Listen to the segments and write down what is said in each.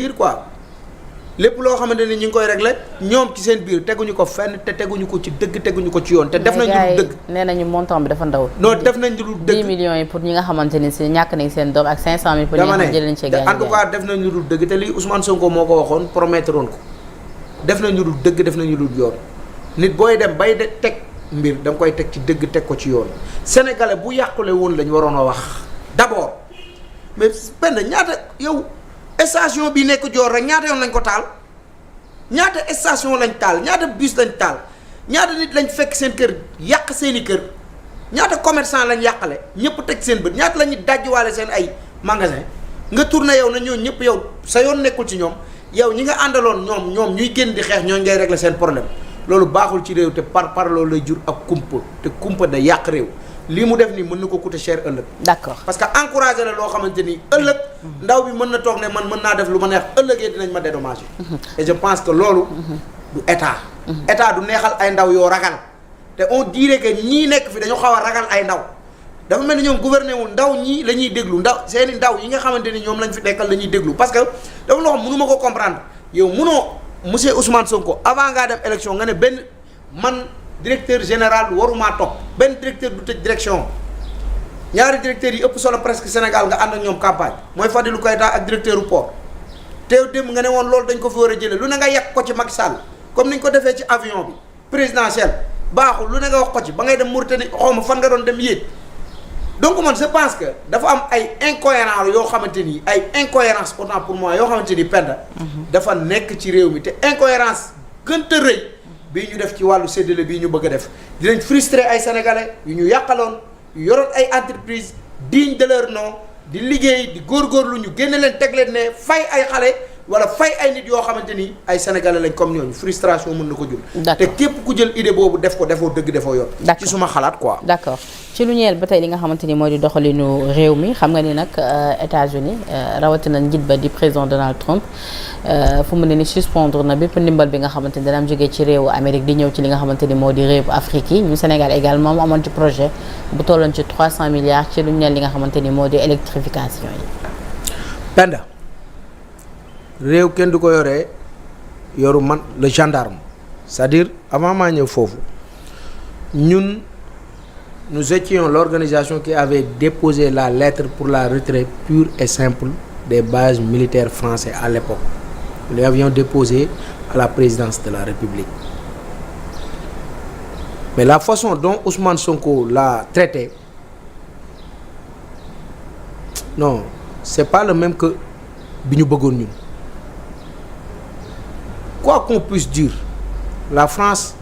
biir quoi lépp loo xamante ni ñu ngi koy régler ñoom ci seen biir teguñu ko fenn te teguñu ko ci dëgg teguñu ko ci yoon te def nañ lu dëgg nee nañu montant bi dafa ndaw. non def nañ lu dëgg 10 millions yi pour ñi nga xamante ni si ñàkk nañ seen doom ak 500 000 pour ñi nga xam jëlee nañ ci gaañ en tout cas def nañ lu dëgg te lii Ousmane Sonko moo ko waxoon promettre woon ko def nañ lu dëgg def nañ lu yoon nit booy dem bay de teg mbir da nga koy teg ci dëgg teg ko ci yoon sénégalais bu yàqule woon lañ waroon a wax d'abord mais benn ñaata yow station bi nekk Dior rek ñaata yoon lañ ko taal ñaata station lañ taal ñaata bus lañ taal ñaata nit lañ fekk seen kër yàq seeni kër ñaata commerçant lañ yàqale ñëpp teg seen bët ñaata la ñuy dajjiwaale seen ay magasin nga tourné yow na ñoo ñëpp yow sa yoon nekkul ci ñoom yow ñi nga àndaloon ñoom ñuy génn di xeex ñooñu ngay régler seen problème loolu baaxul ci réew te par loolu lay jur ak kumpa te kumpa da yàq réew lii mu def nii mën na ko coûter cher ëllëg. d'accord parce que encouragé la loo xamante ni ëllëg. ndaw bi mën na toog ne man mën naa def lu ma neex ëllëgee dinañ ma dédommager. et je pense que loolu. du état. état du neexal ay ndaw yoo ragal. te on dirait que ñii nekk fi dañoo xaw a ragal ay ndaw dafa mel ni ñoom gouverner wu ndaw ñii la ñuy déglu seeni ndaw yi nga xamante ni ñoom lañ fi nekkal la ñuy déglu parce que dafa loo xam mënu ma ko comprendre yow mënoo monsieur Ousmane Sonko avant ngaa dem élection nga ne benn man. directeur général warumaa topp benn directeur du tëj direction ñaari directeurs yi ëpp solo presque Sénégal nga ànd ak ñoom campagne mooy Fadilou Keita ak directeur u port teew démb nga ne woon loolu dañ ko fi war a jëlee lu ne nga yàq ko ci Macky Sall comme ni ñu ko defee ci avion bi présidentiel baaxul lu ne nga wax ko ci ba ngay dem Mauritanie xaw ma fan nga doon dem yéeg donc man je pense que dafa am ay incohérence yoo xamante ni ay incohérence autant pour moi yoo xamante ni penda dafa nekk ci réew mi te incohérence gënta rëy bii ñu def ci wàllu séddale bii ñu bëgg a def dinañ frustrer ay sénégalais yu ñu yàqaloon yu yoroon ay entreprise digne de leur nom di liggéey di góorgóorlu ñu génne leen teg leen ne fay ay xale wala fay ay nit yoo xamante ni ay sénégalais lañ comme ñooñu frustration mën na ko jur. te képp ku jël idée boobu def ko defoo dëgg defoo yoon. ci suma xalaat quoi. d'accord ci lu ñeel ba tey li nga xamante ni moo di doxalinu réew mi xam nga ni nag États-Unis rawatina njiit ba di président Donald Trump fu mu ne ni suspendre na bépp ndimbal bi nga xamante ni dana am jógee ci réewu Amérique di ñëw ci li nga xamante ni moo di réewu Afrique yi ñu Sénégal également mu amoon ci projet bu tolloon ci 300 milliards ci lu ñeel li nga xamante ni moo di électrification yi. Penda réew kenn du ko yoree yoru man le gendarme c'est-à-dire avant maa ñëw foofu ñun nous étions l'organisation qui avait déposé la lettre pour la retraite pure et simple des bases militaires français à l'époque. Nous l'avions déposé à la présidence de la République. Mais la façon dont Ousmane Sonko l'a traité, non, c'est pas le même que bi ñu bëggoon ñun. Quoi qu'on puisse dire, la France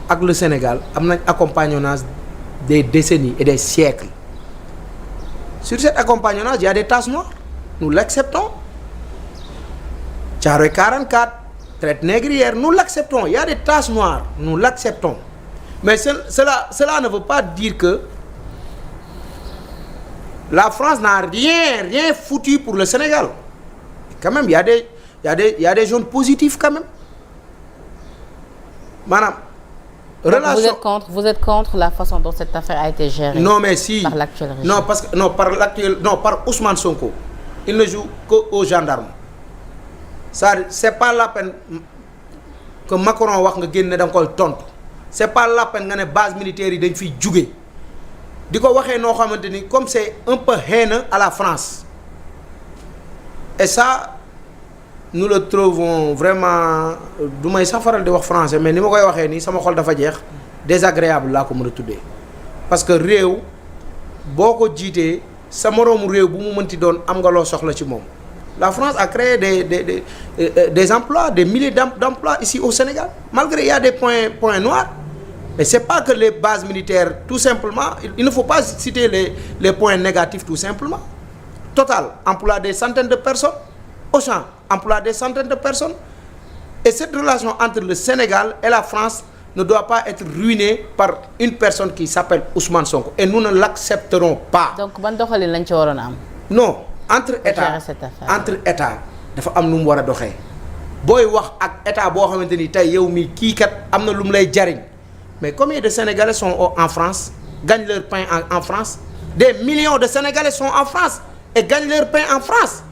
ak le Sénégal am nañ accompagnonnage des décennies et des siècles. Sur cet accompagnonnage, il y a des taches noires. Nous l'acceptons. Thiaroye 44, traite négrière, nous l'acceptons. Il y a des taches noires, nous l'acceptons. Mais cela ne veut pas dire que la France n'a rien foutu pour le Sénégal. Quand même, il y a des zones positives quand même. Madame, vous êtes contre la façon dont cette affaire a été gérée. Non, mais si. Par l'actuel régime. Non, par Ousmane Sonko. Il ne joue qu'aux gendarmes. Ça, c'est pas la peine que Macron wax nga génne da nga koy tontu. C'est pas la peine nga ne base militaire yi dañ fiy jugee. di ko waxee noo xamante ni comme c'est un peu haineux à la France. Et ça, nous le trouvons vraiment du may sax faral di wax français mais ni ma koy waxee nii sama xol dafa jeex désagréable laa ko mën a tuddee parce que réew boo ko jiitee sa moroomu réew bu mu mënti doon am nga loo soxla ci moom. La France a créé des emplois, des milliers d'emplois ici au Sénégal malgré il y a des points noirs mais c'est pas que les bases militaires tout simplement il ne faut pas citer les points négatifs tout simplement. Total emploie des centaines de personnes. Auchan emploie des centaines de personnes et cette relation entre le Sénégal et la France ne doit pas être ruinée par une personne qui s'appelle Ousmane Sonko et nous ne l'accepterons pas. Donc ban doxalin lañ ci waroon am. Non entre état dafa am nu mu war a doxee booy wax ak état boo xamante ni tey yow mii kii kat am na lu mu lay jariñ mais combien de Sénégalais sont en France gagnent leur pain en France des millions de Sénégalais sont en France et gagnent leur pain en France.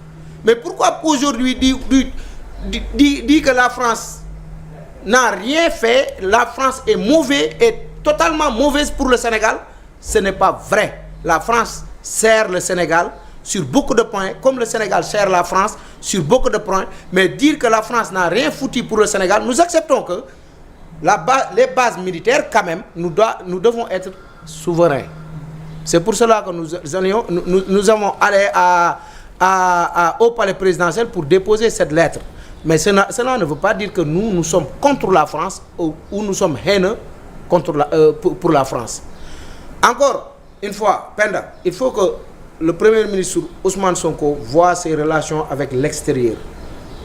mais pourquoi aujourd'hui dit que la France n'a rien fait, la France est totalement mauvaise pour le Sénégal? Ce n'est pas vrai. La France sert le Sénégal sur beaucoup de points, comme le Sénégal sert la France sur beaucoup de points, mais dire que la France n'a rien foutu pour le Sénégal, nous acceptons que les bases militaires, quand même, nous devons être souverains. C'est pour cela que nous avons allé au palais présidentiel pour déposer cette lettre. Mais cela ne veut pas dire que nous sommes contre la France ou nous sommes haineux pour la France. Encore une fois, Penda, il faut que le Premier ministre Ousmane Sonko voit ses relations avec l'extérieur.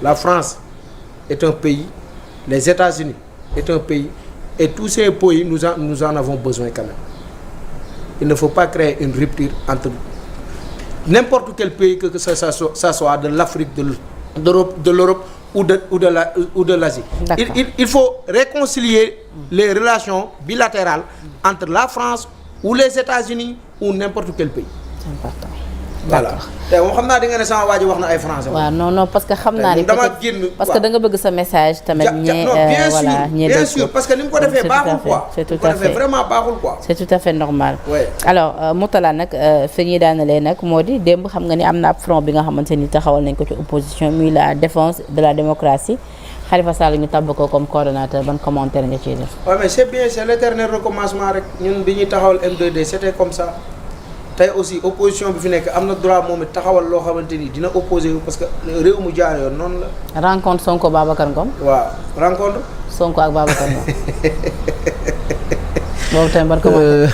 La France est un pays, les États-Unis est un pays, et tous ces pays, nous en avons besoin quand même. Il ne faut pas créer une rupture entre n'importe quel pays, que ça soit de l'Afrique, de l'Europe ou de l'Asie. Il faut réconcilier les relations bilatérales entre la France ou les États-Unis ou n'importe quel pays. C'est important. Voilà te moom xam naa di nga ne sama waa ji wax na ay français. waaw non parce que xam naa ne parce que da nga bëgg sa message tamit. bien sûr parce que ni mu ko defee baaxul quoi. c'est tout à fait vraiment baaxul quoi. c'est tout à fait normal. oui alors Mourtalla nag fi ñuy daanalee nag moo di démb xam nga ni am na ab front bi nga xamante ni taxawal nañ ko ci opposition muy la défense de la démocratie Khalifa Sall ñu tabb ko comme coordonnateur ban commentaire nga ciy def. waaw mais c'est bien, c'est l'éternel recommencement rek ñun bi ñuy taxawal M2D c'était comme ça. tey aussi opposition bi fi nekk am na droit moom it taxawal loo xamante ni dina opposé wu parce que réew mu jaar yoon noonu la. rencontre Sonko Babacar Ngom. waaw rencontre. Sonko ak Babacar Ngom. boobu tamit ban commentaire.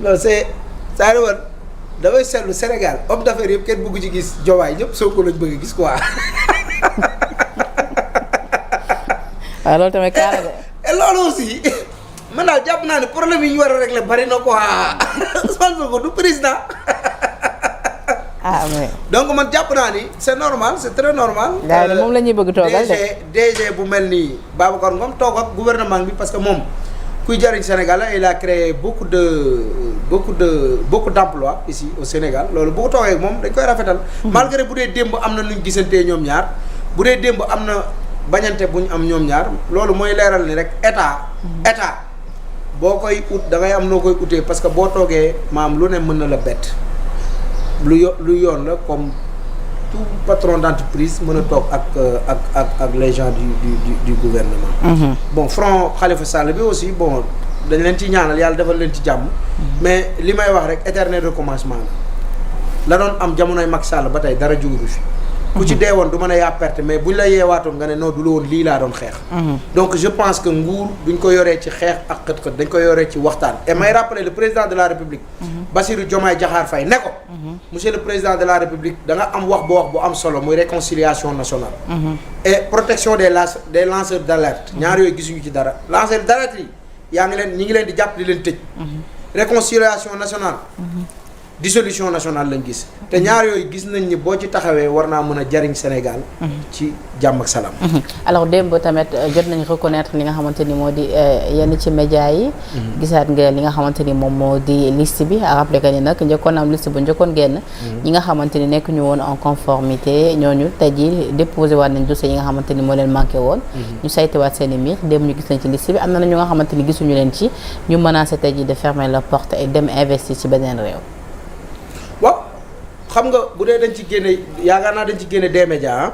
non c'est ça damay seetlu Sénégal homme d'affaires yëpp kenn bëgg ci gis Diomaye ñëpp Sonko lañ bëgg gis quoi. waaw loolu tamit kaara de. et loolu aussi. man daal jàpp naa ne problème yi ñu war a régler bari na quoi Ousmane Sonko du président. mais. donc man jàpp naa ni c'est normal c'est très normal. gars yi moom la ñuy bëgg toogal de. DG bu mel ni Babacar Ngom toog ak gouvernement bi parce que moom kuy jariñ Sénégal la il a créé beaucoup d'emplois ici au Sénégal loolu bu ko toogee ak moom dañ koy rafetal. malgré bu dee démb am na nuñ gisantee ñoom ñaar bu dee démb am na bañante bu ñu am ñoom ñaar loolu mooy leeral ni rek état. boo koy ut da ngay am noo koy utee parce que boo toogee maam lu ne mën na la bett lu yoon la comme tout patron d'entreprise mën a toog ak les gens du gouvernement. bon front Khalifa Sall bi aussi bon dañ leen ci ñaanal yàlla defal leen ci jàmm. mais li may wax rek éternel recommencement la doon am jamonoy Macky Sall ba tey dara jóguru fi. ku ci dee woon du mën a yaa perte mais buñ la yeewaatoon nga ne non du la woon lii laa doon xeex. donc je pense que nguur duñ ko yoree ci xeex ak xët-xët dañ ko yoree ci waxtaan. et may rappeler le président de la République. Bassirou Diomaye Diakhar Faye ne ko. monsieur le président de la République da nga am wax bu am solo muy réconciliation nationale. et protection des lanceurs d'alerte. ñaar yooyu gisuñu ci dara lanceurs d'alerte yi ñi ngi leen di jàpp di leen tëj. réconciliation nationale. dissolution nationale lañ gis te ñaar yooyu gis nañ ni boo ci taxawee war naa mën a jariñ Sénégal ci jàmm ak salaam. alors démb tamit jot nañ reconnaître li nga xamante ni moo di yenn ci médias yi gisaat nga li nga xamante ni moom moo di liste bi à rappeler que ni nag njëkkoon am liste bu njëkkoon génn ñi nga xamante ni nekk ñu woon en conformité ñooñu tey jii déposé waat nañ dossier yi nga xamante ni moo leen manqué woon ñu saytuwaat seen i mbir démb ñu gis nañ ci liste bi am na ñu nga xamante ni gisuñu leen ci ñu menacé tey jii de fermer la porte et dem investir ci beneen réew. waaw xam nga bu dee dañ ci génne yaakaar naa dañ ci génne des médias ah.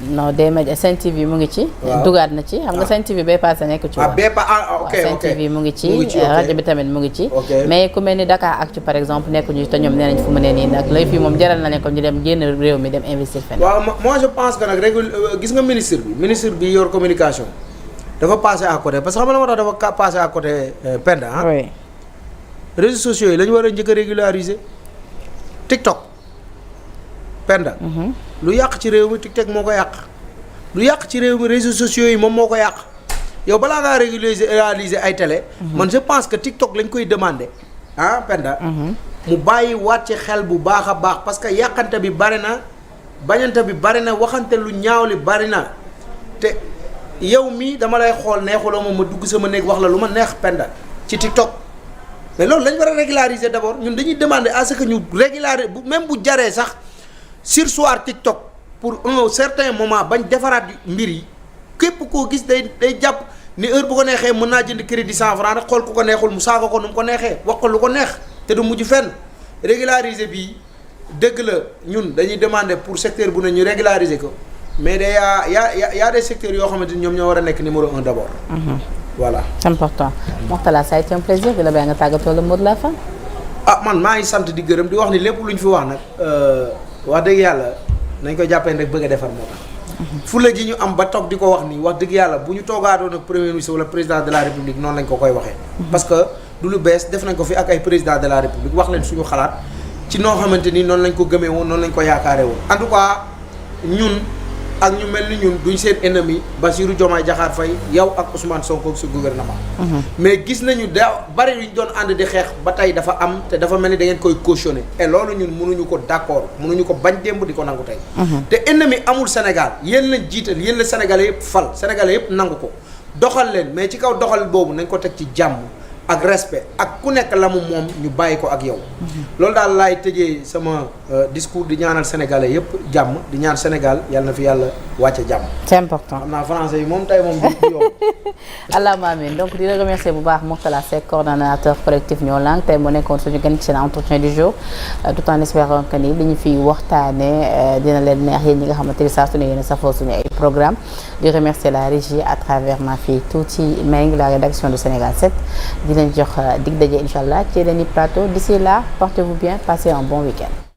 non des médias Sen TV mu ngi ci. dugaat na ci xam nga Sen TV bay passé nekk ci. ok Sen TV mu ngi ci rajo bi tamit mu ngi ci. mais ku mel ni Dakaractu par exemple nekkuñu te ñoom nee nañ fu mu ne nii nag lay fii moom jaral na leen ko ñu dem génn réew mi dem investir fenn. waaw moi je pense que nag gis nga ministre bi yor communication dafa passé à côté parce que xam nga moo tax dafa passé à côté Penda ah. oui réseaux sociaux yi la ñu war a njëkk a régulariser. TikTok Penda. lu yàq ci réew mi TikTok moo ko yàq. lu yàq ci réew mi réseaux sociaux yi moom moo ko yàq yow balaa ngaa réaliser ay télé. man je pense que TikTok lañ koy demander ah Penda. mu bàyyi waat ci xel bu baax a baax parce que yàqante bi bari na bañante bi bari na waxante lu ñaaw li bari na te yow mii dama lay xool neexuloo ma dugg sama néeg wax la lu ma neex Penda ci TikTok. mais loolu lañ war a régulariser d'abord ñun dañuy demander à ce que ñu régulariser même bu jaree sax surseoir TikTok pour un certain moment bañ defaraat mbir yi képp koo gis day jàpp ni heure bu ko neexee mën naa jënd crédit 100 francs rek xool ku ko neexul mu saaga ko nu mu ko neexee wax ko lu ko neex te du mujj fenn régulariser bii dëgg la ñun dañuy demander pour secteur bu ne ñu régulariser ko mais day y a des secteurs yoo xamante ni ñoom ñoo war a nekk numéro 1 d'abord. Voilà. C'est important. Mourtalla, ça a été un plaisir di la bàyyi nga tàggatoo le mot de la fin. Man maa ngi sant di gërëm di wax ni lépp lu ñu fi wax nag wax dëgg yàlla nañ ko jàppee rek bëgg a defar moo tax. fula ji ñu am ba toog di ko wax nii wax dëgg yàlla bu ñu toogaatoon ak premier ministre wala président de la république noonu lañ ko koy waxee. parce que du lu bees def nañ ko fi ak ay président de la république wax leen suñu xalaat ci noo xamante ni noonu lañ ko gëmee woon noonu lañ ko yaakaaree woon. en tout cas ñun ak ñu mel ni ñun duñ seen ennemi Bassirou Diomaye Diakhar Faye yow ak Ousmane Sonko ak sa gouvernement. mais gis nañu da bari yu ñu doon ànd di xeex ba tey dafa am te dafa mel ni da ngeen koy cautionner et loolu ñun mënuñu ko d'accord mënuñu ko bañ démb di ko nangu tey. te ennemi amul Sénégal yéen lañ jiital yéen la Sénégalais yëpp fal Sénégalais yëpp nangu ko doxal leen mais ci kaw doxal boobu nañ ko teg ci jàmm ak respect ak ku nekk la mu moom ñu bàyyi ko ak yow. loolu daal laay tëjee sama discours di ñaanal sénégalais yëpp jàmm di ñaan Sénégal yàlla na fi yàlla wàcce jàmm. C'est important. xam naa français yi moom tey moom du yomb. allahumma amiin donc di la remercier bu baax Mourtalla Seck coordonnateur collectif Ñoo Lank tey mu nekkoon suñu gan ci seen entretien du jour tout en espérant que ni li ñu fi waxtaanee dina leen neex yéen ñi nga xamante ni saa su ne yéen a safoo suñu ay programme di remercier la régie à travers ma fille Touti Meng la rédaction de Sénégal 7 di leen jox dig daje incha allah ci yeneen i plateau d'ici là portez-vous bien passez un bon week-end.